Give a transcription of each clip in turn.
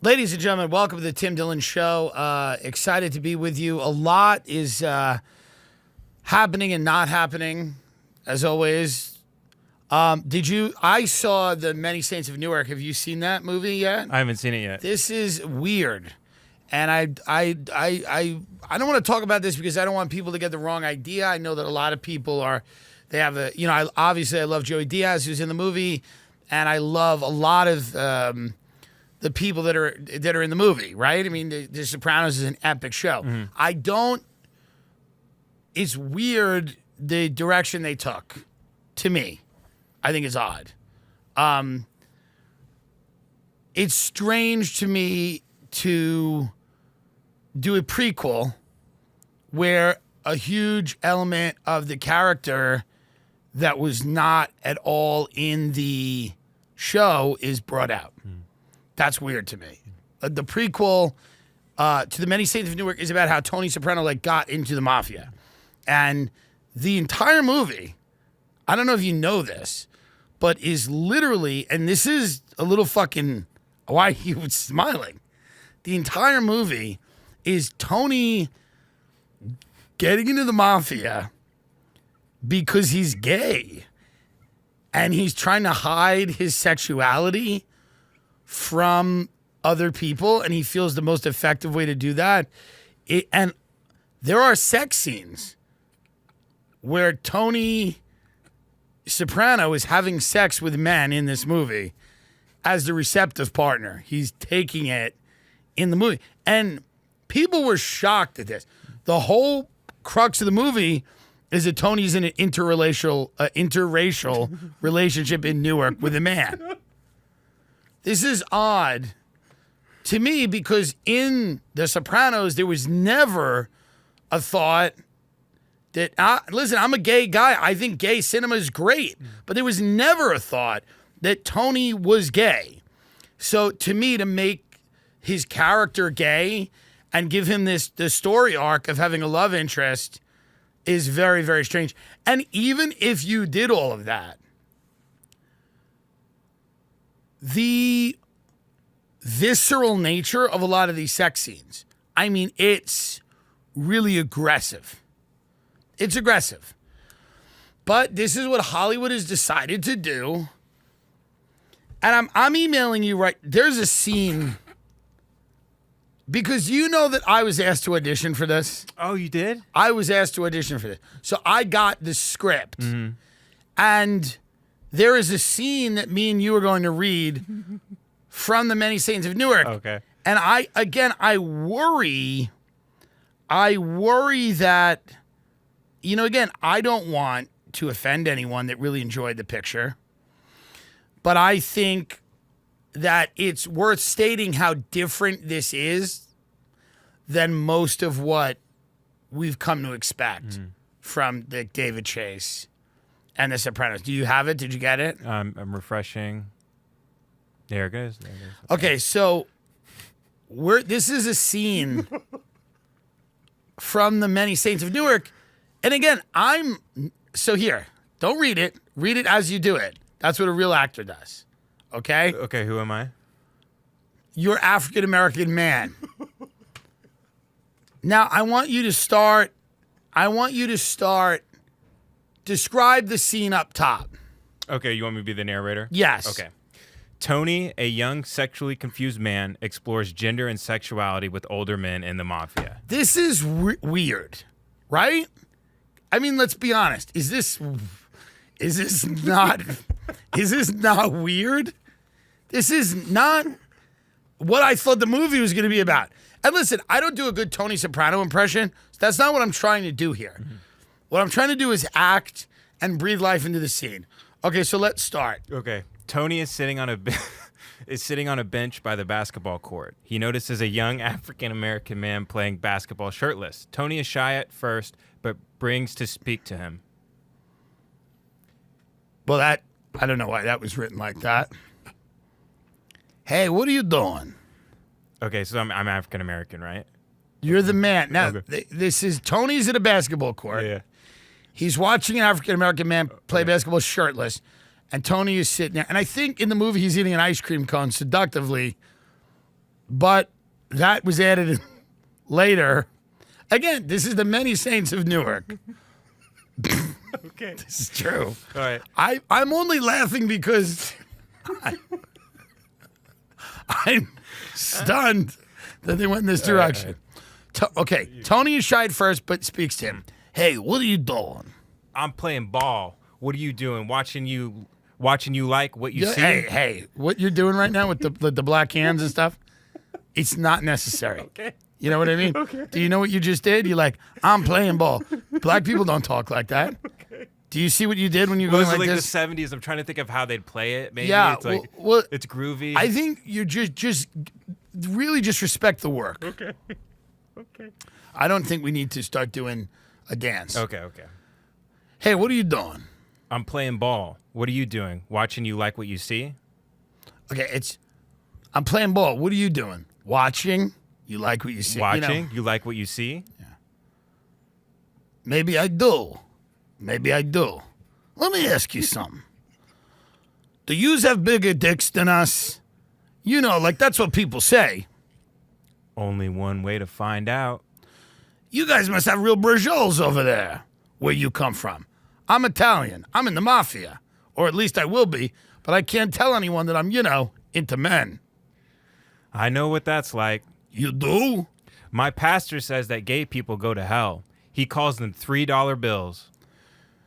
Ladies and gentlemen, welcome to the Tim Dillon Show. Excited to be with you. A lot is happening and not happening, as always. I saw The Many Saints of Newark. Have you seen that movie yet? I haven't seen it yet. This is weird. And I don't want to talk about this because I don't want people to get the wrong idea. I know that a lot of people obviously I love Joey Diaz, who's in the movie, and I love a lot of the people that are in the movie, right? I mean, The Sopranos is an epic show. Mm-hmm. It's weird the direction they took, to me. I think it's odd. It's strange to me to do a prequel where a huge element of the character that was not at all in the show is brought out. That's weird to me. The prequel to The Many Saints of Newark is about how Tony Soprano got into the mafia. And the entire movie, I don't know if you know this, but is literally, and this is a little fucking, why are you smiling? The entire movie is Tony getting into the mafia because he's gay. And he's trying to hide his sexuality from other people, and he feels the most effective way to do that. And there are sex scenes where Tony Soprano is having sex with men in this movie as the receptive partner. He's taking it in the movie. And people were shocked at this. The whole crux of the movie is that Tony's in an interracial relationship in Newark with a man. This is odd to me because in The Sopranos, there was never a thought that, listen, I'm a gay guy. I think gay cinema is great. But there was never a thought that Tony was gay. So to me, to make his character gay and give him the story arc of having a love interest is very, very strange. And even if you did all of that, the visceral nature of a lot of these sex scenes, I mean, it's really aggressive. It's aggressive. But this is what Hollywood has decided to do. And I'm emailing you right. There's a scene, because you know that I was asked to audition for this. Oh, you did? I was asked to audition for this. So I got the script. Mm-hmm. And there is a scene that me and you are going to read from The Many Saints of Newark. Okay. And I worry that, I don't want to offend anyone that really enjoyed the picture. But I think that it's worth stating how different this is than most of what we've come to expect from David Chase and The Sopranos. Do you have it? Did you get it? I'm refreshing. There it goes. Okay, so this is a scene from The Many Saints of Newark. And again, here, don't read it. Read it as you do it. That's what a real actor does. Okay? Okay, who am I? You're African-American man. Now, I want you to start, describe the scene up top. Okay, you want me to be the narrator? Yes. Okay. Tony, a young sexually confused man, explores gender and sexuality with older men in the mafia. This is weird, right? I mean, let's be honest. Is this not weird? This is not what I thought the movie was going to be about. And listen, I don't do a good Tony Soprano impression. So that's not what I'm trying to do here. Mm-hmm. What I'm trying to do is act and breathe life into the scene. Okay, so let's start. Okay. Tony is sitting on a bench by the basketball court. He notices a young African-American man playing basketball shirtless. Tony is shy at first, but brings to speak to him. Well, I don't know why that was written like that. Hey, what are you doing? Okay, so I'm African-American, right? You're the man. Now, Okay. This is Tony's at a basketball court. Yeah. He's watching an African-American man play basketball shirtless, and Tony is sitting there. And I think in the movie he's eating an ice cream cone seductively but that was added later. Again, this is the many saints of Newark. Okay. This is true. All right. I'm only laughing because I'm stunned that they went in this direction. Okay, Tony is shy at first, but speaks to him. Hey, what are you doing? I'm playing ball. What are you doing? Watching you like what you see? Hey, what you're doing right now with the black hands and stuff, it's not necessary. Okay. You know what I mean? Okay. Do you know what you just did? You're like, I'm playing ball. Black people don't talk like that. Okay. Do you see what you did when you Well, go this like is like this? the 70s. I'm trying to think of how they'd play it. Maybe Yeah, it's like well, it's groovy. I think you just really just respect the work. Okay. Okay. I don't think we need to start doing a dance. Okay. Hey, what are you doing? I'm playing ball. What are you doing? Watching you like what you see? Okay, I'm playing ball. What are you doing? Watching. You like what you see. Watching? You know, You like what you see? maybe I do. Maybe I do. Let me ask you something. Do yous have bigger dicks than us? You know, like that's what people say. Only one way to find out. You guys must have real brajoles over there, where you come from. I'm Italian. I'm in the mafia. Or at least I will be, but I can't tell anyone that I'm, into men. I know what that's like. You do? My pastor says that gay people go to hell. He calls them $3 bills.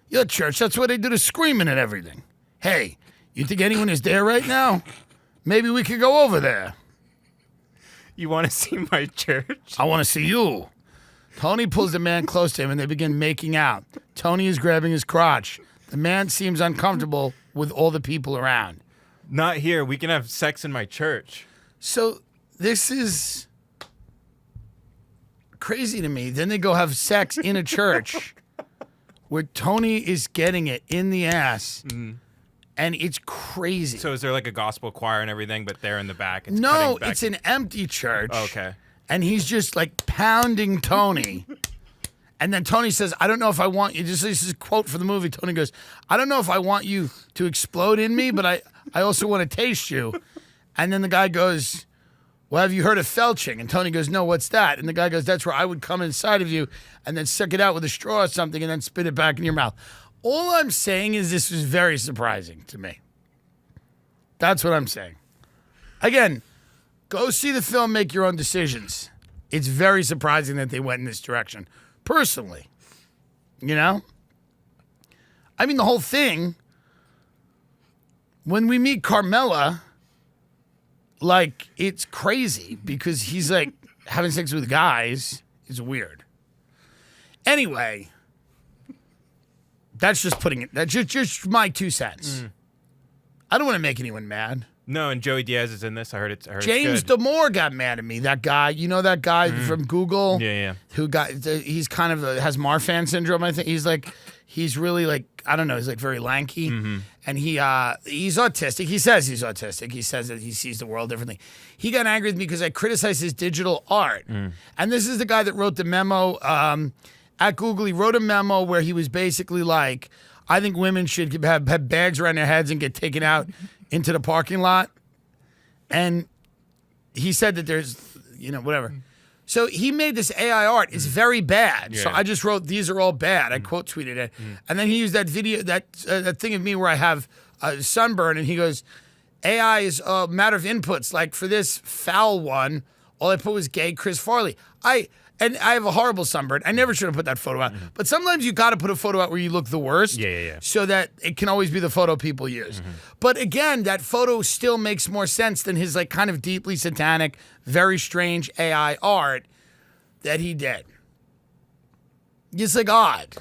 Your church, that's where they do the screaming and everything. Hey, you think anyone is there right now? Maybe we could go over there. You want to see my church? I want to see you. Tony pulls the man close to him and they begin making out. Tony is grabbing his crotch. The man seems uncomfortable with all the people around. Not here. We can have sex in my church. So this is crazy to me. Then they go have sex in a church where Tony is getting it in the ass. Mm-hmm. And it's crazy. So is there like a gospel choir and everything, but they're in the back? It's no, cutting back. it's an empty church. Oh, okay. And he's just like pounding Tony. And then Tony says, I don't know if I want you. This is a quote from the movie. Tony goes, I don't know if I want you to explode in me, but I also want to taste you. And then the guy goes, well, have you heard of felching? And Tony goes, no, what's that? And the guy goes, that's where I would come inside of you and then suck it out with a straw or something and then spit it back in your mouth. All I'm saying is this was very surprising to me. That's what I'm saying. Again, go see the film, make your own decisions. It's very surprising that they went in this direction. Personally, I mean, the whole thing, when we meet Carmela, like, it's crazy because he's like having sex with guys is weird. Anyway, that's just that's just my 2 cents. I don't want to make anyone mad. No, and Joey Diaz is in this. I heard it's James it's good. Damore got mad at me. That guy, that guy from Google? Yeah. Who he's kind of has Marfan syndrome, I think. He's really like, I don't know, he's like very lanky. Mm-hmm. And he's autistic. He says he's autistic. He says that he sees the world differently. He got angry with me because I criticized his digital art. And this is the guy that wrote the memo at Google. He wrote a memo where he was basically like, I think women should have bags around their heads and get taken out into the parking lot. And he said that there's, whatever. So he made this AI art. It's very bad. Yeah. So I just wrote, these are all bad. I quote tweeted it. And then he used that video, that thing of me where I have a sunburn. And he goes, AI is a matter of inputs. Like for this foul one, all I put was gay Chris Farley. And I have a horrible sunburn. I never should have put that photo out. Mm-hmm. But sometimes you got to put a photo out where you look the worst. Yeah. So that it can always be the photo people use. Mm-hmm. But again, that photo still makes more sense than his like kind of deeply satanic, very strange AI art that he did. It's like odd.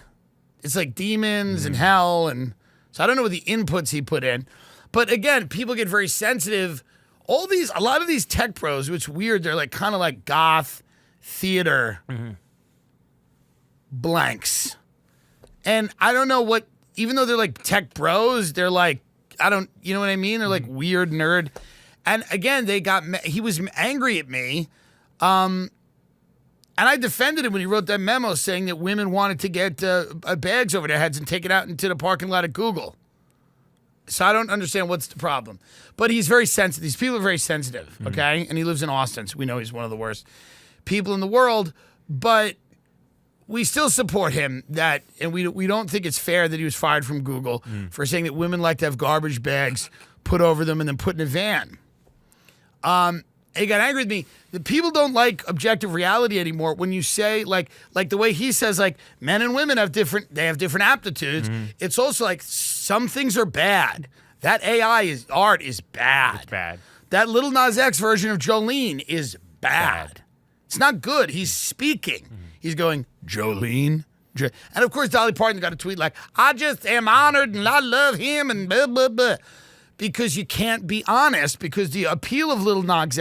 It's like demons and hell. And so I don't know what the inputs he put in. But again, people get very sensitive. A lot of these tech pros, which weird, they're like kind of like goth theater blanks. And I don't know what, even though they're like tech bros, they're like, you know what I mean? They're like weird nerd. And again, he was angry at me. And I defended him when he wrote that memo saying that women wanted to get bags over their heads and take it out into the parking lot at Google. So I don't understand what's the problem. But he's very sensitive. These people are very sensitive, okay? And he lives in Austin, so we know he's one of the worst people in the world. But we still support him and we don't think it's fair that he was fired from Google for saying that women like to have garbage bags put over them and then put in a van. He got angry with me. The people don't like objective reality anymore. When you say like the way he says, like, men and women have different aptitudes. It's also like some things are bad. That art is bad. It's bad. That Lil Nas X version of Jolene is bad. It's not good. He's speaking. He's going, Jolene. And of course, Dolly Parton got a tweet like, I just am honored and I love him and blah, blah, blah. Because you can't be honest, because the appeal of Lil Nas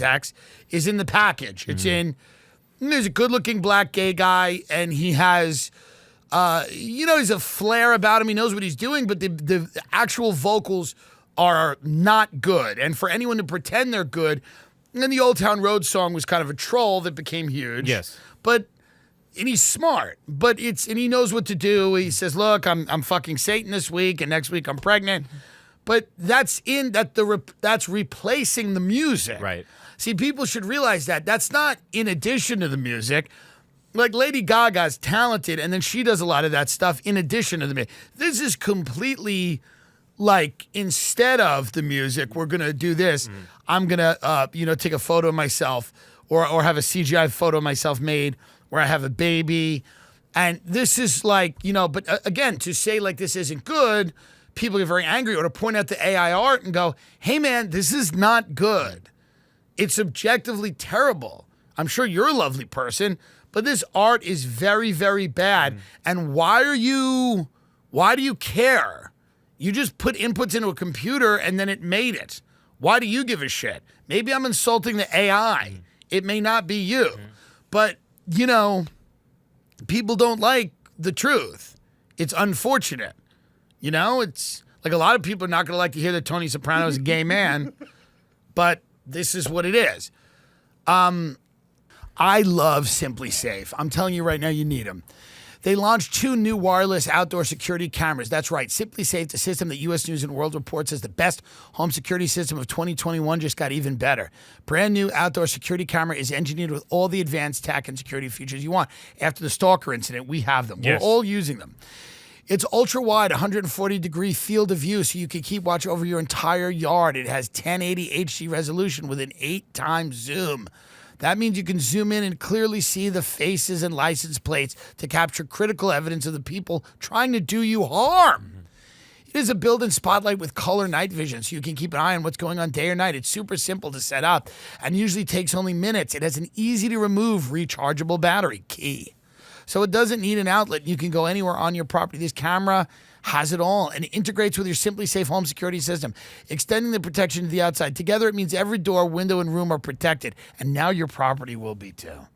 X is in the package. It's in, there's a good-looking black gay guy, and he has, he's a flair about him. He knows what he's doing, but the actual vocals are not good. And for anyone to pretend they're good, and the Old Town Road song was kind of a troll that became huge. Yes. And he's smart, and he knows what to do. He says, "Look, I'm fucking Satan this week, and next week I'm pregnant." But that's replacing the music. Right. See, people should realize that that's not in addition to the music. Like Lady Gaga's talented, and then she does a lot of that stuff in addition to the music. This is completely like instead of the music, we're gonna do this. I'm gonna take a photo of myself or have a CGI photo of myself made where I have a baby. And this is like, but again, to say like this isn't good, people get very angry, or to point out the AI art and go, hey man, this is not good. It's objectively terrible. I'm sure you're a lovely person, but this art is very, very bad. And why do you care? You just put inputs into a computer and then it made it. Why do you give a shit? Maybe I'm insulting the AI. It may not be you. But people don't like the truth. It's unfortunate. It's like a lot of people are not going to like to hear that Tony Soprano is a gay man, but this is what it is. I love Simply Safe. I'm telling you right now, you need them. They launched 2 new wireless outdoor security cameras. That's right. Simply Safe, the system that U.S. News and World Report says the best home security system of 2021, just got even better. Brand new outdoor security camera is engineered with all the advanced tech and security features you want. After the stalker incident, we have them. Yes. We're all using them. It's ultra-wide, 140-degree field of view, so you can keep watch over your entire yard. It has 1080 HD resolution with an 8x zoom. That means you can zoom in and clearly see the faces and license plates to capture critical evidence of the people trying to do you harm. It is a built-in spotlight with color night vision, so you can keep an eye on what's going on day or night. It's super simple to set up and usually takes only minutes. It has an easy-to-remove rechargeable battery key. So it doesn't need an outlet. You can go anywhere on your property. This camera has it all, and it integrates with your Simply Safe home security system, extending the protection to the outside. Together, it means every door, window, and room are protected, and now your property will be too.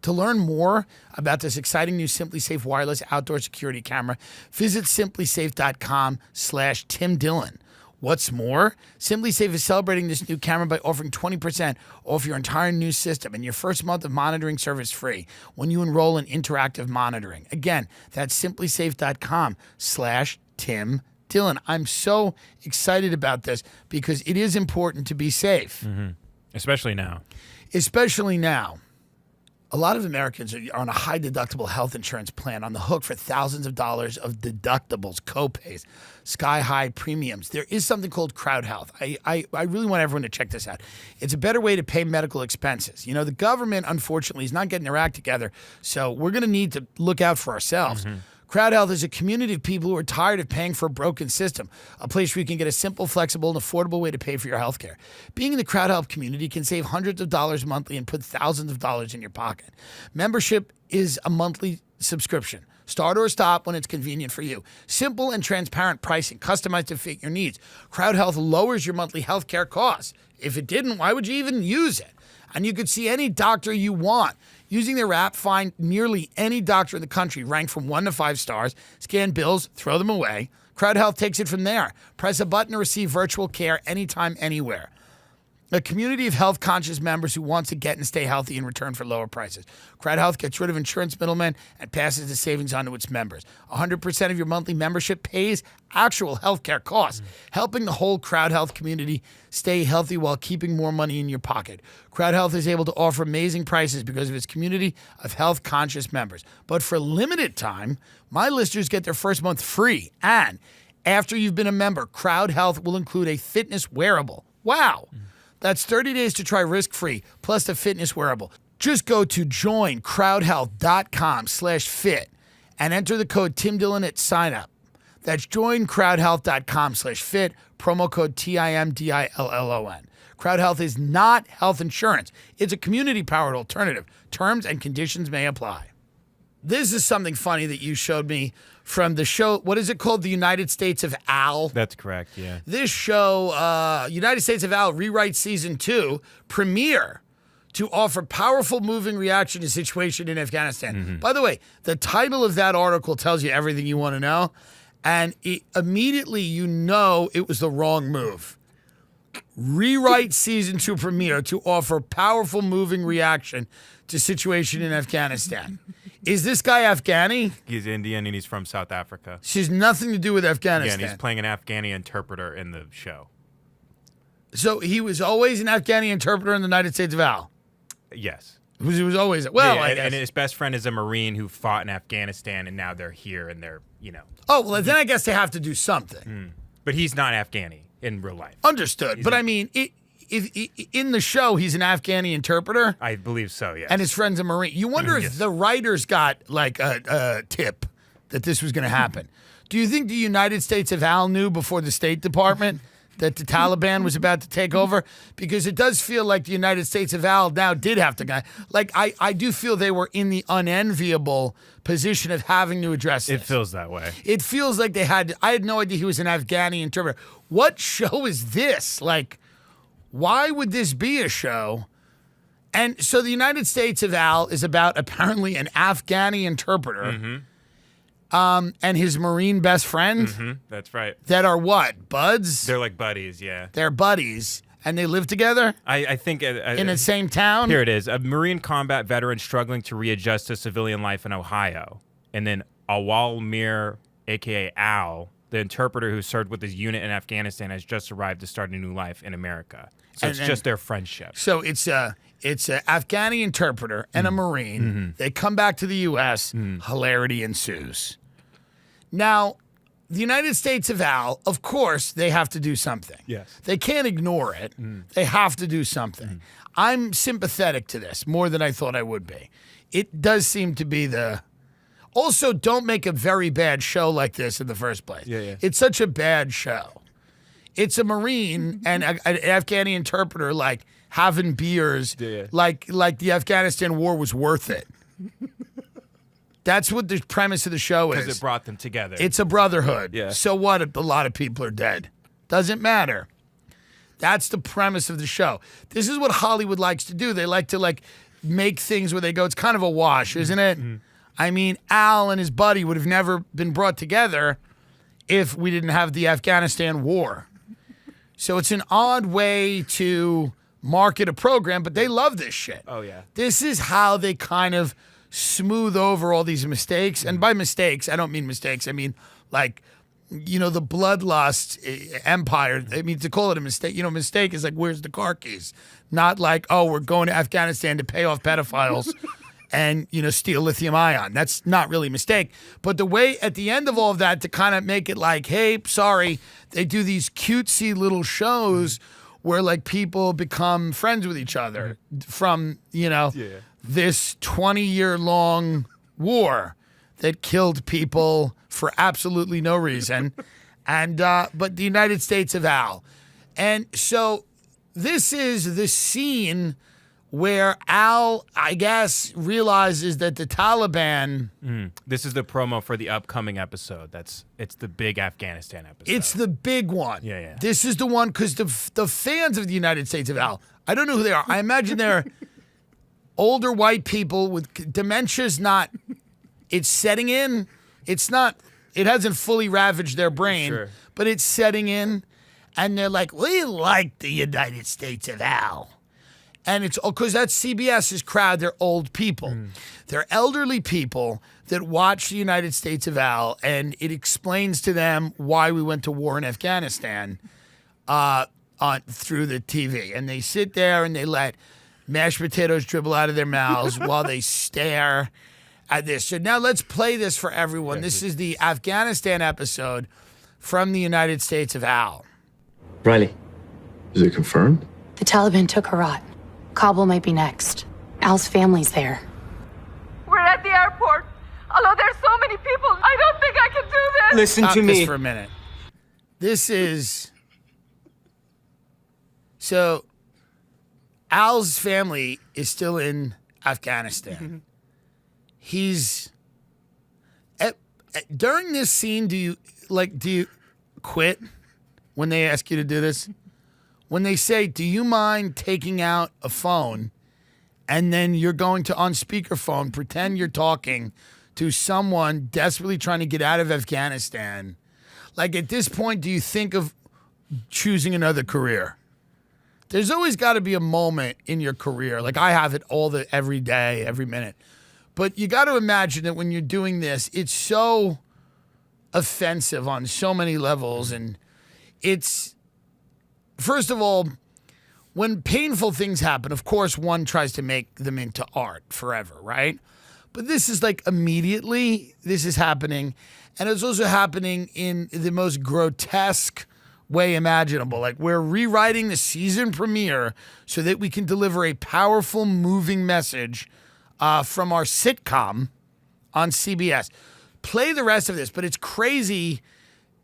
To learn more about this exciting new Simply Safe wireless outdoor security camera, visit simplysafe.com/Tim Dillon. What's more, Simply Safe is celebrating this new camera by offering 20% off your entire new system and your first month of monitoring service free when you enroll in interactive monitoring. Again, that's simplysafe.com/Tim Dillon. I'm so excited about this because it is important to be safe. Especially now. Especially now. A lot of Americans are on a high deductible health insurance plan on the hook for thousands of dollars of deductibles, copays, sky-high premiums. There is something called Crowd Health. I really want everyone to check this out. It's a better way to pay medical expenses. The government, unfortunately, is not getting their act together, so we're going to need to look out for ourselves. Crowd Health is a community of people who are tired of paying for a broken system, a place where you can get a simple, flexible, and affordable way to pay for your health care. Being in the Crowd Health community can save hundreds of dollars monthly and put thousands of dollars in your pocket. Membership is a monthly subscription. Start or stop when it's convenient for you. Simple and transparent pricing, customized to fit your needs. Crowd Health lowers your monthly health care costs. If it didn't, why would you even use it? And you could see any doctor you want. Using their app, find nearly any doctor in the country, ranked from 1 to 5 stars, scan bills, throw them away. Crowd Health takes it from there. Press a button to receive virtual care anytime, anywhere. A community of health-conscious members who wants to get and stay healthy in return for lower prices. Crowd Health gets rid of insurance middlemen and passes the savings on to its members. 100% of your monthly membership pays actual healthcare costs, helping the whole Crowd Health community stay healthy while keeping more money in your pocket. Crowd Health is able to offer amazing prices because of its community of health-conscious members. But for limited time, my listeners get their first month free. And after you've been a member, Crowd Health will include a fitness wearable. Wow. That's 30 days to try risk-free, plus the fitness wearable. Just go to joincrowdhealth.com/fit and enter the code Tim Dillon at sign up. That's joincrowdhealth.com/fit, promo code TIMDILLON. Crowd Health is not health insurance. It's a community-powered alternative. Terms and conditions may apply. This is something funny that you showed me from the show. What is it called? The United States of Al. That's correct, yeah. This show, United States of Al Rewrite Season 2, premiere to offer powerful moving reaction to situation in Afghanistan. By the way, the title of that article tells you everything you want to know. And immediately you know it was the wrong move. Rewrite Season 2 premiere to offer powerful moving reaction to situation in Afghanistan. Is this guy Afghani? He's Indian and he's from South Africa. She has nothing to do with Yeah, Afghanistan. and he's playing an Afghani interpreter in the show. So he was always an Afghani interpreter in the United States of Al. Yes. He was always, well, Yeah, I and, guess. and his best friend is a Marine who fought in Afghanistan, and now they're here and they're, Oh, well, then I guess they have to do something. But he's not Afghani in real life. Understood. But I mean, in the show, he's an Afghani interpreter. I believe so, yes. And his friend's a Marine. You wonder if the writers got like a tip that this was going to happen. Do you think the United States of Al knew before the State Department that the Taliban was about to take over? Because it does feel like the United States of Al now did have to go. Like, I do feel they were in the unenviable position of having to address this. It feels that way. It feels like they had. I had no idea he was an Afghani interpreter. What show is this? Like, why would this be a show? And so the United States of Al is about apparently an Afghani interpreter and his Marine best friend That's right. that are what? Buds? They're like buddies, yeah. They're buddies. And they live together I think... in the same town? Here it is. A Marine combat veteran struggling to readjust to civilian life in Ohio. And then Awal Mir, a.k.a. Al, the interpreter who served with his unit in Afghanistan, has just arrived to start a new life in America. So it's just their friendship. So it's a Afghani interpreter and a Marine. They come back to the U.S. Hilarity ensues. Now, the United States of Al, of course, they have to do something. Yes. They can't ignore it. They have to do something. I'm sympathetic to this more than I thought I would be. It does seem to be the... Also, don't make a very bad show like this in the first place. Yeah. It's such a bad show. It's a Marine and an Afghani interpreter like having beers, like the Afghanistan war was worth it. That's what the premise of the show is. Because it brought them together. It's a brotherhood. Yeah. So what if a lot of people are dead? Doesn't matter. That's the premise of the show. This is what Hollywood likes to do. They like to make things where they go, it's kind of a wash, isn't it? I mean, Al and his buddy would have never been brought together if we didn't have the Afghanistan war. So it's an odd way to market a program, but they love this shit. Oh, yeah. This is how they kind of smooth over all these mistakes. And by mistakes, I don't mean mistakes. I mean, like, the bloodlust empire. I mean, to call it a mistake, mistake is like, where's the car keys? Not like, oh, we're going to Afghanistan to pay off pedophiles and, steal lithium ion. That's not really a mistake. But the way at the end of all of that to kind of make it like, hey, sorry, they do these cutesy little shows where like people become friends with each other from, this 20-year-long war that killed people for absolutely no reason. And but the United States of Al. And so this is the scene where Al, I guess, realizes that the Taliban... This is the promo for the upcoming episode. It's the big Afghanistan episode. It's the big one. Yeah. This is the one because the fans of the United States of Al, I don't know who they are. I imagine they're older white people with dementia's not... It's setting in. It's not... It hasn't fully ravaged their brain, but it's setting in. And they're like, we like the United States of Al. And it's because that's CBS's crowd. They're old people. They're elderly people that watch the United States of Al, and it explains to them why we went to war in Afghanistan through the TV. And they sit there and they let mashed potatoes dribble out of their mouths while they stare at this. So now let's play this for everyone. This is the Afghanistan episode from the United States of Al. Riley, is it confirmed? The Taliban took Herat. Kabul might be next. Al's family's there. We're at the airport. Although there's so many people, I don't think I can do this. Listen Stop to this me. for a minute. This is... So, Al's family is still in Afghanistan. He's... during this scene, do you quit when they ask you to do this? When they say, do you mind taking out a phone and then you're going to, on speakerphone, pretend you're talking to someone desperately trying to get out of Afghanistan? Like, at this point, do you think of choosing another career? There's always got to be a moment in your career. Like, I have it every day, every minute. But you got to imagine that when you're doing this, it's so offensive on so many levels. And it's... First of all, when painful things happen, of course, one tries to make them into art forever, right? But this is like immediately, this is happening. And it's also happening in the most grotesque way imaginable. Like, we're rewriting the season premiere so that we can deliver a powerful, moving message from our sitcom on CBS. Play the rest of this, but it's crazy.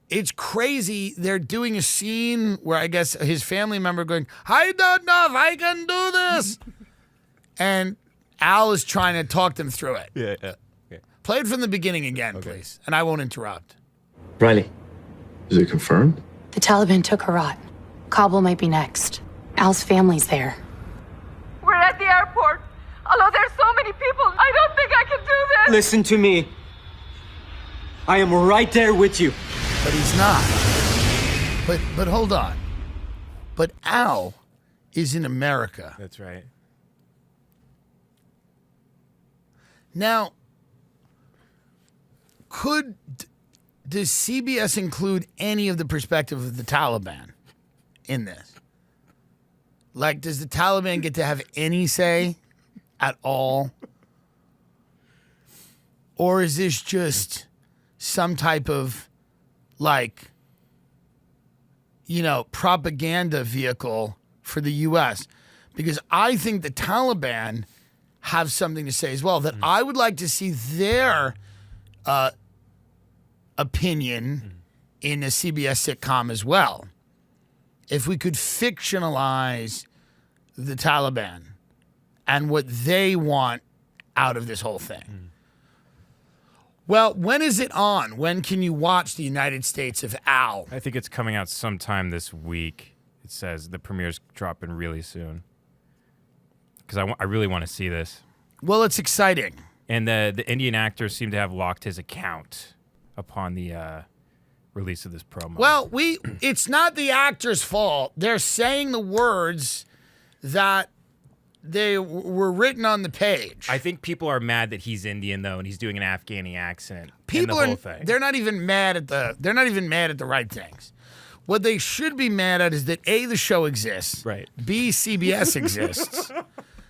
It's crazy. They're doing a scene where I guess his family member going, I don't know if I can do this. And Al is trying to talk them through it. Yeah. Okay. Play it from the beginning again, please. And I won't interrupt. Riley, is it confirmed? The Taliban took Herat. Kabul might be next. Al's family's there. We're at the airport. Although there's so many people, I don't think I can do this. Listen to me. I am right there with you. But he's not. But hold on. But Al is in America. That's right. Now, does CBS include any of the perspective of the Taliban in this? Like, does the Taliban get to have any say at all? Or is this just some type of, like, propaganda vehicle for the U.S.? Because I think the Taliban have something to say as well, that I would like to see their opinion in a CBS sitcom as well. If we could fictionalize the Taliban and what they want out of this whole thing. Well, when is it on? When can you watch the United States of Al? I think it's coming out sometime this week. It says the premiere's dropping really soon. Because I really want to see this. Well, it's exciting. And the Indian actor seemed to have locked his account upon the release of this promo. Well, it's not the actor's fault. They're saying the words that they were written on the page. I think people are mad that he's Indian though, and he's doing an Afghani accent. People and the whole thing. They're not even mad at the right things. What they should be mad at is that A, the show exists. Right. B, CBS exists.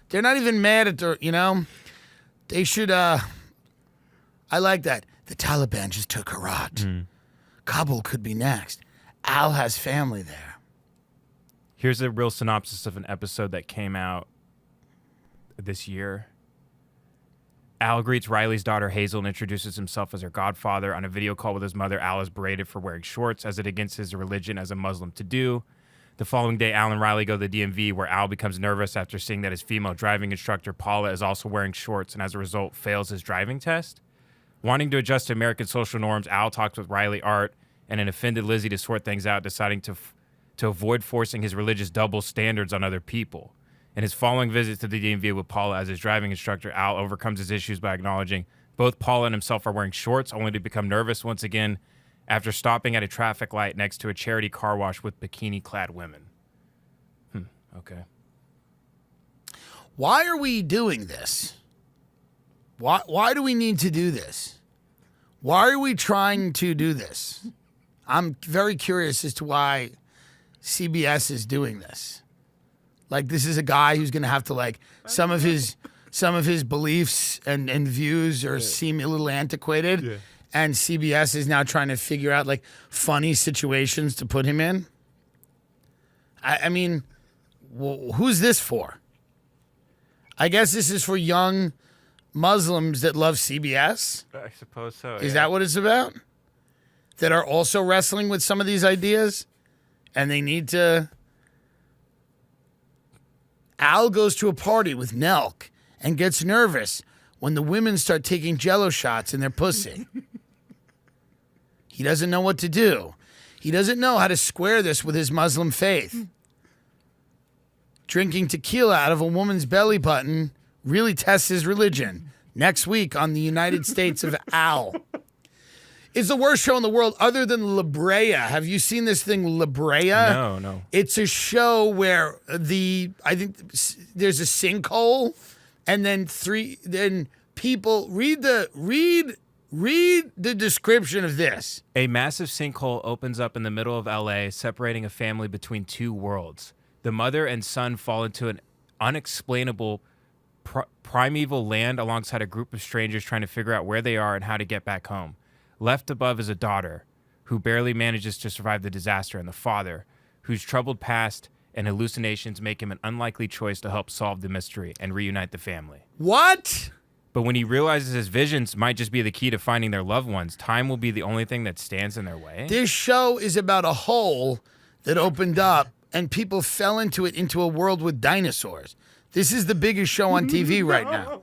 They're not even mad at they should I like that. The Taliban just took Herat. Kabul could be next. Al has family there. Here's a real synopsis of an episode that came out this year. Al greets Riley's daughter Hazel and introduces himself as her godfather. On a video call with his mother, Al is berated for wearing shorts, as it against his religion as a Muslim to do. The following day, Al and Riley go to the DMV, where Al becomes nervous after seeing that his female driving instructor, Paula, is also wearing shorts and as a result fails his driving test. Wanting to adjust to American social norms, Al talks with Riley, Art, and an offended Lizzie to sort things out, deciding to avoid forcing his religious double standards on other people. In his following visit to the DMV with Paula as his driving instructor, Al overcomes his issues by acknowledging both Paula and himself are wearing shorts, only to become nervous once again after stopping at a traffic light next to a charity car wash with bikini-clad women. Okay. Why are we doing this? Why do we need to do this? Why are we trying to do this? I'm very curious as to why CBS is doing this. Like, this is a guy who's going to have to, like, some of his beliefs and views seem a little antiquated. Yeah. And CBS is now trying to figure out, like, funny situations to put him in. I mean, who's this for? I guess this is for young Muslims that love CBS. I suppose so. Is that what it's about? That are also wrestling with some of these ideas? And they need to... Al goes to a party with Nelk and gets nervous when the women start taking Jell-O shots in their pussy. He doesn't know what to do. He doesn't know how to square this with his Muslim faith. Drinking tequila out of a woman's belly button really tests his religion. Next week on the United States of Al. It's the worst show in the world other than La Brea. Have you seen this thing, La Brea? No. It's a show where I think there's a sinkhole, and then people read the description of this. A massive sinkhole opens up in the middle of LA, separating a family between two worlds. The mother and son fall into an unexplainable primeval land alongside a group of strangers trying to figure out where they are and how to get back home. Left above is a daughter who barely manages to survive the disaster, and the father, whose troubled past and hallucinations make him an unlikely choice to help solve the mystery and reunite the family. What? But when he realizes his visions might just be the key to finding their loved ones, time will be the only thing that stands in their way. This show is about a hole that opened up and people fell into it, into a world with dinosaurs. This is the biggest show on TV right now.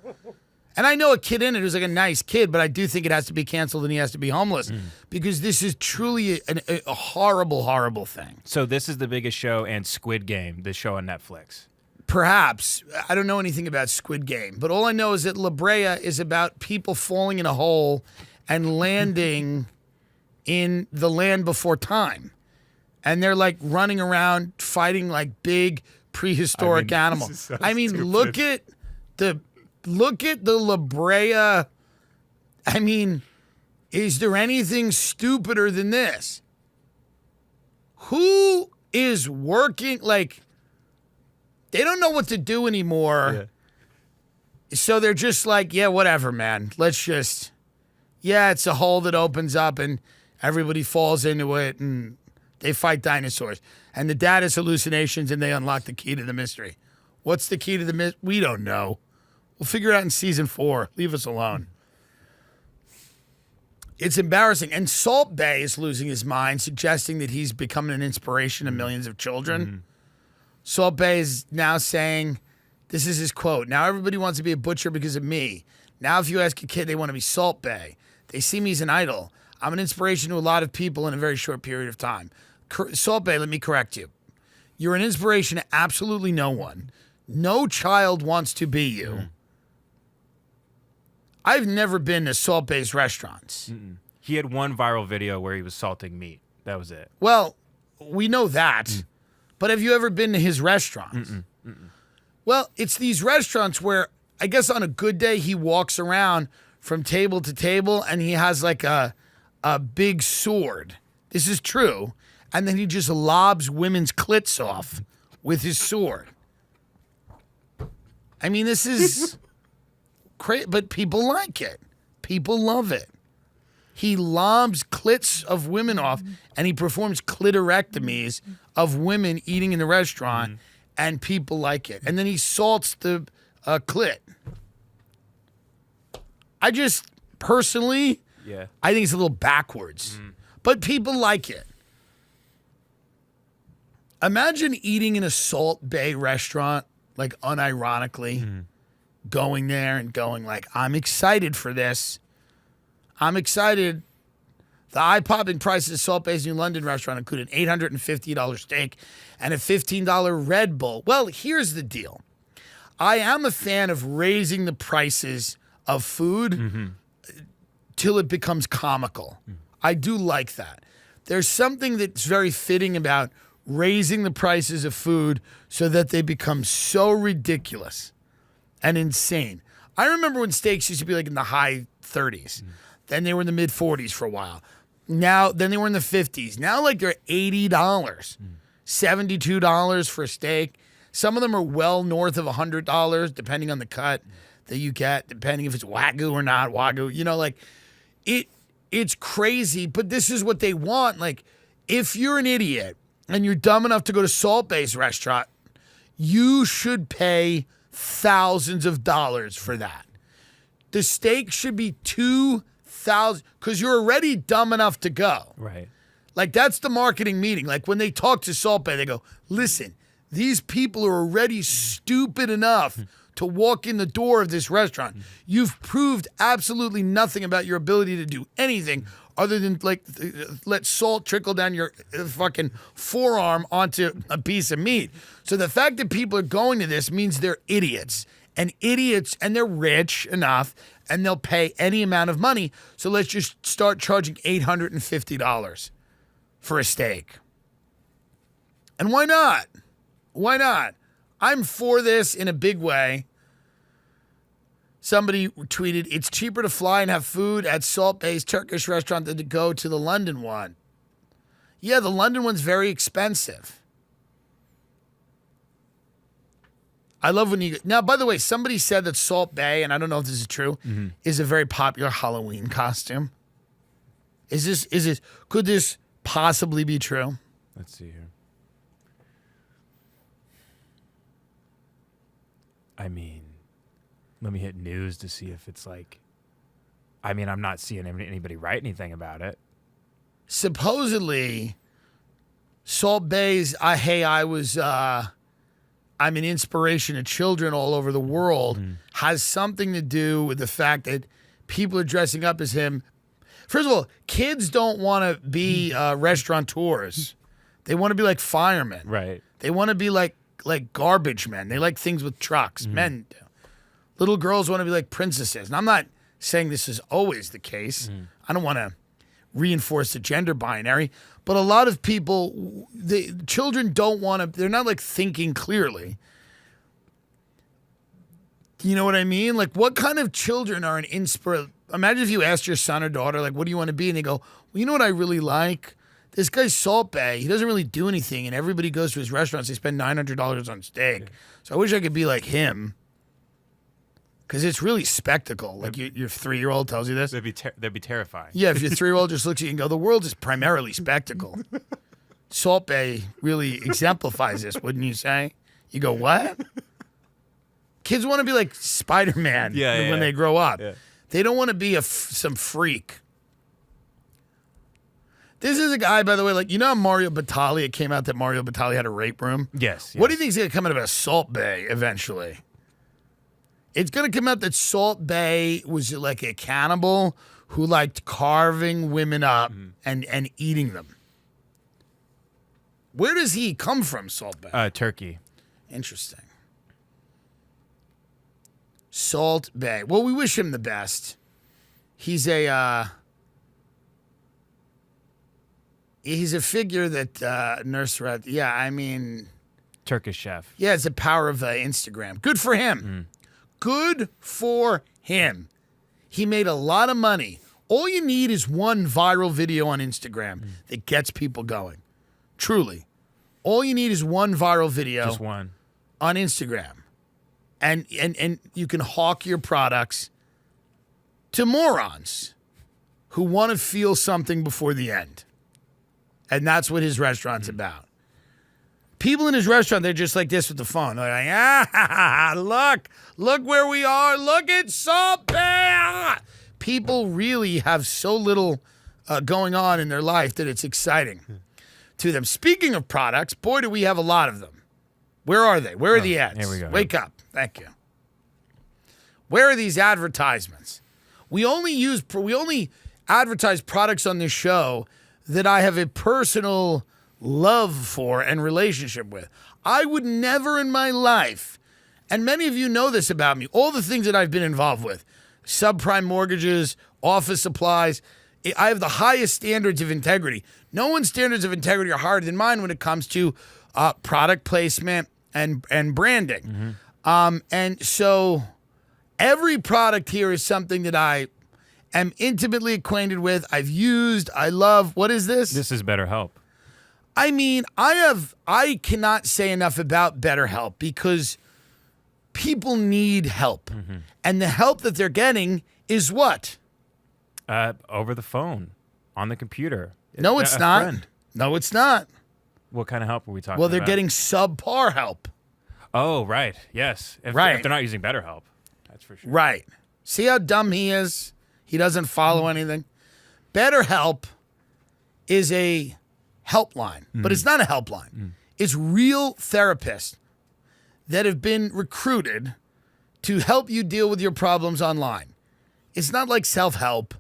And I know a kid in it who's like a nice kid, but I do think it has to be canceled and he has to be homeless because this is truly a horrible, horrible thing. So this is the biggest show and Squid Game, the show on Netflix. Perhaps. I don't know anything about Squid Game, but all I know is that La Brea is about people falling in a hole and landing in the land before time. And they're like running around fighting like big prehistoric animals. So look at the La Brea. I mean, is there anything stupider than this? Who is working like they don't know what to do anymore. Yeah. So they're just like, yeah, whatever, man. Let's just it's a hole that opens up and everybody falls into it and they fight dinosaurs. And the dad has hallucinations and they unlock the key to the mystery. What's the key to the mystery? We don't know. We'll figure it out in season 4. Leave us alone. It's embarrassing. And Salt Bae is losing his mind, suggesting that he's becoming an inspiration to millions of children. Mm-hmm. Salt Bae is now saying, this is his quote, "Now everybody wants to be a butcher because of me. Now if you ask a kid, they want to be Salt Bae. They see me as an idol. I'm an inspiration to a lot of people in a very short period of time." Salt Bae, let me correct you. You're an inspiration to absolutely no one. No child wants to be you. Mm. I've never been to Salt Bae's restaurants. Mm-mm. He had one viral video where he was salting meat. That was it. Well, we know that. But have you ever been to his restaurants? Well, it's these restaurants where I guess on a good day he walks around from table to table and he has like a big sword. This is true. And then he just lobs women's clits off with his sword. I mean, this is crazy, but people like it. People love it. He lobs clits of women off, and he performs clitorectomies of women eating in the restaurant, and people like it. And then he salts the clit. I just, personally, I think it's a little backwards. But people like it. Imagine eating in a Salt Bae restaurant, like unironically, going there and going like, I'm excited for this. I'm excited. The eye-popping prices at Salt Bae's New London restaurant include an $850 steak and a $15 Red Bull. Well, here's the deal. I am a fan of raising the prices of food till it becomes comical. I do like that. There's something that's very fitting about raising the prices of food so that they become so ridiculous and insane. I remember when steaks used to be like in the high 30s. Then they were in the mid 40s for a while. Then they were in the 50s. Now like they're $80, $72 for a steak. Some of them are well north of $100 depending on the cut that you get, depending if it's Wagyu or not Wagyu. You know, like it's crazy, but this is what they want. Like if you're an idiot and you're dumb enough to go to Salt Bay's restaurant, you should pay thousands of dollars for that. The steak should be $2,000 because you're already dumb enough to go. Right. Like that's the marketing meeting. Like when they talk to Salt Bay, they go, listen, these people are already stupid enough to walk in the door of this restaurant. You've proved absolutely nothing about your ability to do anything other than like let salt trickle down your fucking forearm onto a piece of meat. So the fact that people are going to this means they're idiots. And they're rich enough and they'll pay any amount of money. So let's just start charging $850 for a steak. And why not? Why not? I'm for this in a big way. Somebody tweeted, it's cheaper to fly and have food at Salt Bay's Turkish restaurant than to go to the London one. Yeah, the London one's very expensive. I love when you... Now, by the way, somebody said that Salt Bay, and I don't know if this is true, is a very popular Halloween costume. Could this possibly be true? Let's see here. I mean, let me hit news to see if it's like... I mean, I'm not seeing anybody write anything about it. Supposedly, Salt Bay's I'm an inspiration to children all over the world has something to do with the fact that people are dressing up as him. First of all, kids don't want to be restaurateurs. They want to be like firemen. Right. They want to be like garbage men. They like things with trucks. Men do. Little girls want to be like princesses. And I'm not saying this is always the case. I don't want to reinforce the gender binary. But a lot of people, the children don't want to, they're not like thinking clearly. You know what I mean? Like what kind of children are an inspiration? Imagine if you asked your son or daughter, like, what do you want to be? And they go, well, you know what I really like? This guy's Salt Bay. He doesn't really do anything. And everybody goes to his restaurants. They spend $900 on steak. So I wish I could be like him. Because it's really spectacle. Like your 3-year-old tells you this. They'd be terrifying. Yeah, if your 3-year-old just looks at you and go, the world is primarily spectacle. Salt Bay really exemplifies this, wouldn't you say? You go, what? Kids want to be like Spider-Man when they grow up. Yeah. They don't want to be some freak. This is a guy, by the way, like, you know how Mario Batali, it came out that Mario Batali had a rape room? Yes. What do you think is going to come out about Salt Bay eventually? It's going to come out that Salt Bay was like a cannibal who liked carving women up and eating them. Where does he come from, Salt Bay? Turkey. Interesting. Salt Bay. Well, we wish him the best. He's a figure that Nusrat. Yeah, I mean, Turkish chef. Yeah, it's the power of Instagram. Good for him. Good for him. He made a lot of money. All you need is one viral video on Instagram that gets people going. Truly. All you need is one viral video. Just one. On Instagram. And you can hawk your products to morons who want to feel something before the end. And that's what his restaurant's about. People in his restaurant, they're just like this with the phone. They're like, look where we are. Look at Salt Bay. People really have so little going on in their life that it's exciting to them. Speaking of products, boy, do we have a lot of them. Where are they? Where are the ads? Here we go. Wake up. Thank you. Where are these advertisements? We only advertise products on this show that I have a personal love for and relationship with. I would never in my life, and many of you know this about me, all the things that I've been involved with, subprime mortgages, office supplies, I have the highest standards of integrity. No one's standards of integrity are higher than mine when it comes to product placement and branding. And so every product here is something that I am intimately acquainted with. I've used. I love. What is this? This is BetterHelp. I mean, I cannot say enough about BetterHelp because people need help. And the help that they're getting is what? Over the phone, on the computer. No, it's not. Friend. No, it's not. What kind of help are we talking about? Well, they're getting subpar help. Oh, right. Yes. If they're not using BetterHelp, that's for sure. Right. See how dumb he is? He doesn't follow anything. BetterHelp is a helpline, but it's not a helpline. It's real therapists that have been recruited to help you deal with your problems online. It's not like self-help.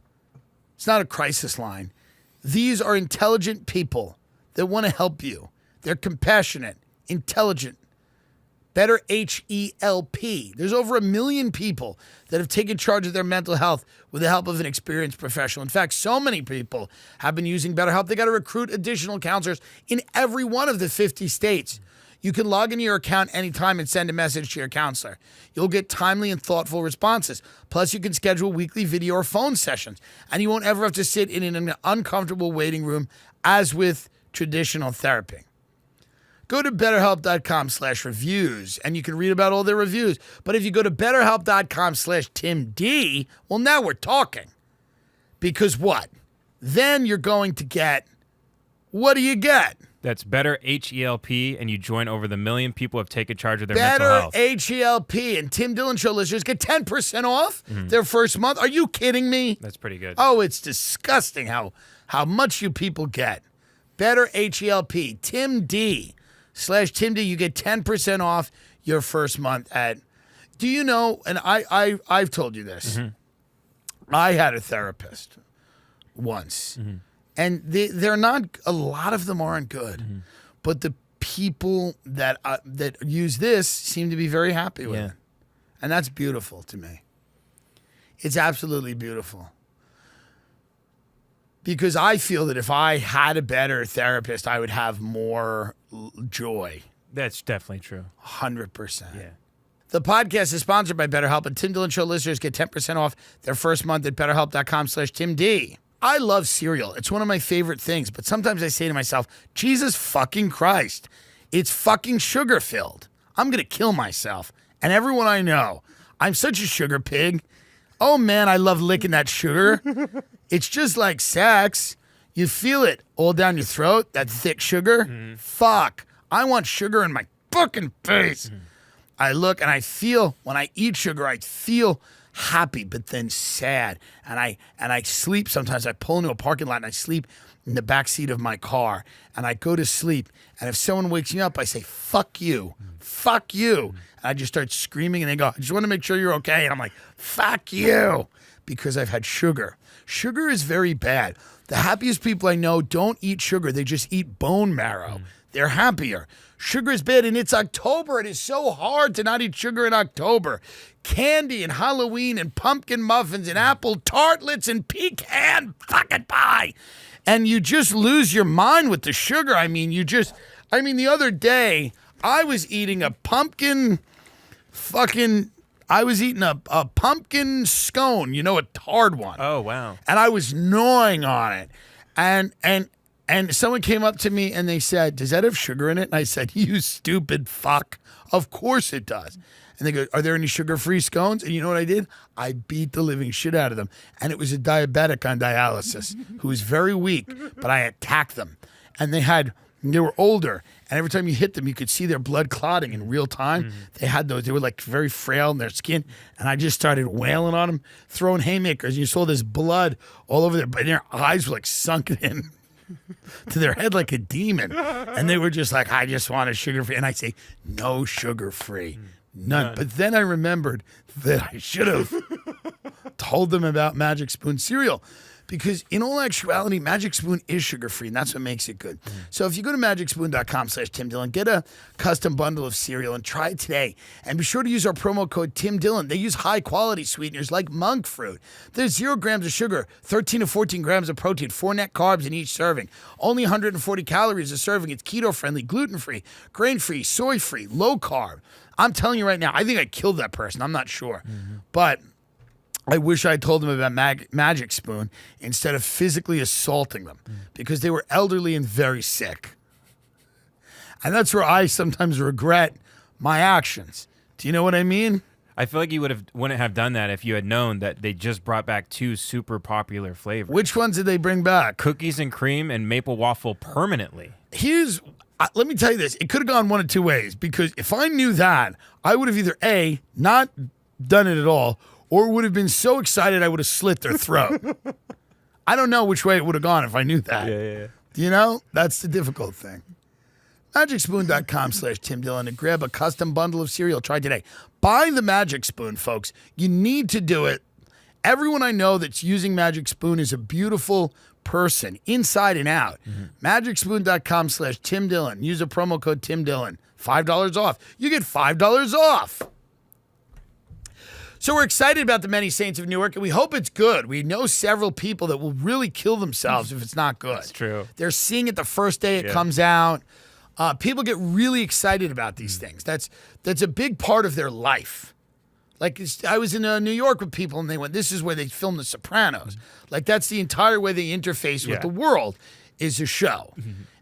It's not a crisis line. These are intelligent people that want to help you. They're compassionate, intelligent. Better H-E-L-P. There's over 1 million people that have taken charge of their mental health with the help of an experienced professional. In fact, so many people have been using BetterHelp, they got to recruit additional counselors in every one of the 50 states. You can log into your account anytime and send a message to your counselor. You'll get timely and thoughtful responses. Plus, you can schedule weekly video or phone sessions, and you won't ever have to sit in an uncomfortable waiting room as with traditional therapy. Go to BetterHelp.com/reviews, and you can read about all their reviews. But if you go to BetterHelp.com/TimD, well, now we're talking. Because what? Then you're going to get, what do you get? That's Better H-E-L-P, and you join over the 1 million people who have taken charge of their mental health. Better H-E-L-P, and Tim Dillon Show listeners get 10% off their first month. Are you kidding me? That's pretty good. Oh, it's disgusting how much you people get. Better H-E-L-P, Tim D/Tim D. You get 10% off your first month at. Do you know? And I've told you this. I had a therapist once, and they're not. A lot of them aren't good, but the people that use this seem to be very happy with it, and that's beautiful to me. It's absolutely beautiful. Because I feel that if I had a better therapist, I would have more joy. That's definitely true. 100%. Yeah. The podcast is sponsored by BetterHelp, and Tim Dillon Show listeners get 10% off their first month at BetterHelp.com/TimD. I love cereal. It's one of my favorite things, but sometimes I say to myself, Jesus fucking Christ, it's fucking sugar-filled. I'm going to kill myself. And everyone I know, I'm such a sugar pig. Oh, man, I love licking that sugar. It's just like sex. You feel it all down your throat, that thick sugar. Fuck. I want sugar in my fucking face. I look and I feel, when I eat sugar, I feel happy, but then sad. And I sleep sometimes. I pull into a parking lot and I sleep in the back seat of my car. And I go to sleep. And if someone wakes me up, I say, fuck you. Fuck you. And I just start screaming and they go, I just want to make sure you're okay. And I'm like, fuck you. Because I've had sugar. Sugar is very bad. The happiest people I know don't eat sugar. They just eat bone marrow. They're happier. Sugar is bad, and it's October. It is so hard to not eat sugar in October. Candy and Halloween and pumpkin muffins and apple tartlets and pecan fucking pie. And you just lose your mind with the sugar. I mean, the other day, I was eating a pumpkin scone, a hard one. Oh, wow. And I was gnawing on it. And someone came up to me and they said, does that have sugar in it? And I said, you stupid fuck. Of course it does. And they go, are there any sugar-free scones? And you know what I did? I beat the living shit out of them. And it was a diabetic on dialysis who was very weak, but I attacked them. And they were older. And every time you hit them, you could see their blood clotting in real time. They were like very frail in their skin. And I just started wailing on them, throwing haymakers. And you saw this blood all over and their eyes were like sunken in to their head like a demon. And they were just like, I just want a sugar-free. And I say, no sugar-free. None. But then I remembered that I should have told them about Magic Spoon cereal because in all actuality, Magic Spoon is sugar-free, and that's what makes it good. So if you go to magicspoon.com/Tim Dillon, get a custom bundle of cereal and try it today. And be sure to use our promo code Tim Dillon. They use high-quality sweeteners like monk fruit. There's 0 grams of sugar, 13 to 14 grams of protein, 4 net carbs in each serving. Only 140 calories a serving. It's keto-friendly, gluten-free, grain-free, soy-free, low-carb. I'm telling you right now, I think I killed that person. I'm not sure. But I wish I told them about Magic Spoon instead of physically assaulting them because they were elderly and very sick. And that's where I sometimes regret my actions. Do you know what I mean? I feel like you wouldn't have done that if you had known that they just brought back 2 super popular flavors. Which ones did they bring back? Cookies and cream and maple waffle permanently. Let me tell you this. It could have gone one of 2 ways because if I knew that, I would have either A, not done it at all, or would have been so excited I would have slit their throat. I don't know which way it would have gone if I knew that. Yeah. You know, that's the difficult thing. MagicSpoon.com/Tim Dillon and grab a custom bundle of cereal. Try today. Buy the Magic Spoon, folks. You need to do it. Everyone I know that's using Magic Spoon is a beautiful person, inside and out. MagicSpoon.com/Tim Dillon. Use a promo code Tim Dillon. $5 off. You get $5 off. So we're excited about the Many Saints of Newark, and we hope it's good. We know several people that will really kill themselves if it's not good. That's true. They're seeing it the first day it comes out. People get really excited about these things. That's a big part of their life. Like I was in New York with people, and they went, "This is where they filmed The Sopranos." Like that's the entire way they interface with the world is a show.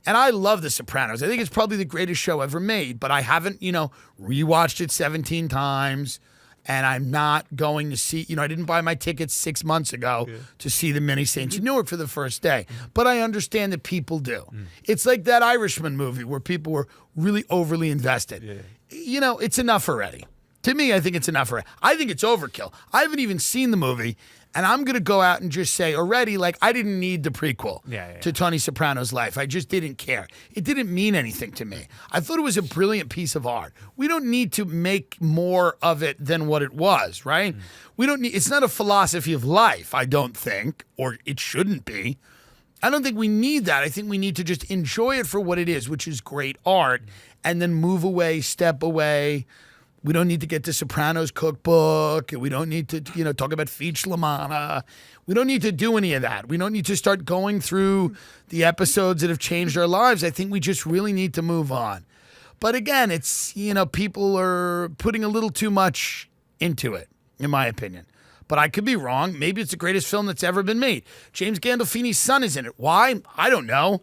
And I love The Sopranos. I think it's probably the greatest show ever made. But I haven't, rewatched it 17 times. And I'm not going to see, I didn't buy my tickets 6 months ago to see the Many Saints of Newark for the first day. But I understand that people do. It's like that Irishman movie where people were really overly invested. It's enough already. To me, I think it's enough already. I think it's overkill. I haven't even seen the movie. And I'm going to go out and just say already, I didn't need the prequel to Tony Soprano's life. I just didn't care. It didn't mean anything to me. I thought it was a brilliant piece of art. We don't need to make more of it than what it was, right? We don't need, it's not a philosophy of life, I don't think, or it shouldn't be. I don't think we need that. I think we need to just enjoy it for what it is, which is great art, and then move away, step away. We don't need to get the Sopranos cookbook. We don't need to, talk about Feach Lamana. We don't need to do any of that. We don't need to start going through the episodes that have changed our lives. I think we just really need to move on. But again, it's, people are putting a little too much into it, in my opinion. But I could be wrong. Maybe it's the greatest film that's ever been made. James Gandolfini's son is in it. Why? I don't know.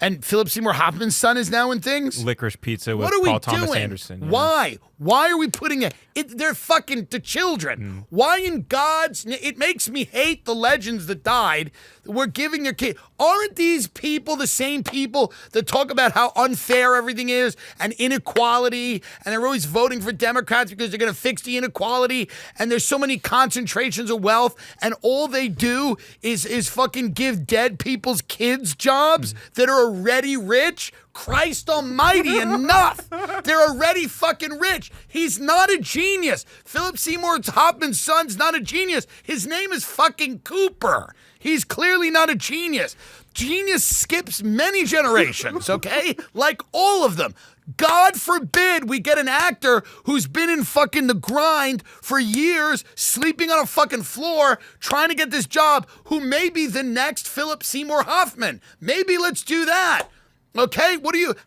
And Philip Seymour Hoffman's son is now in things? Licorice Pizza with what are we Paul Thomas doing? Anderson. Yeah. Why? Why are we putting it? They're fucking the children. Why in God's name? It makes me hate the legends that died. We're giving their kid. Aren't these people the same people that talk about how unfair everything is and inequality, and they're always voting for Democrats because they're going to fix the inequality, and there's so many concentrations of wealth, and all they do is fucking give dead people's kids jobs that are already rich? Christ almighty, enough. They're already fucking rich. He's not a genius. Philip Seymour Hoffman's son's not a genius. His name is fucking Cooper. He's clearly not a genius. Genius skips many generations, okay? Like all of them. God forbid we get an actor who's been in fucking the grind for years, sleeping on a fucking floor, trying to get this job, who may be the next Philip Seymour Hoffman. Maybe let's do that. Okay,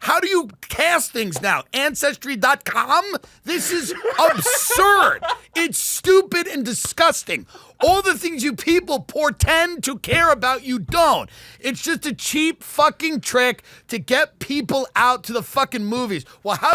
how do you cast things now? Ancestry.com? This is absurd. It's stupid and disgusting. All the things you people pretend to care about, you don't. It's just a cheap fucking trick to get people out to the fucking movies. Well, how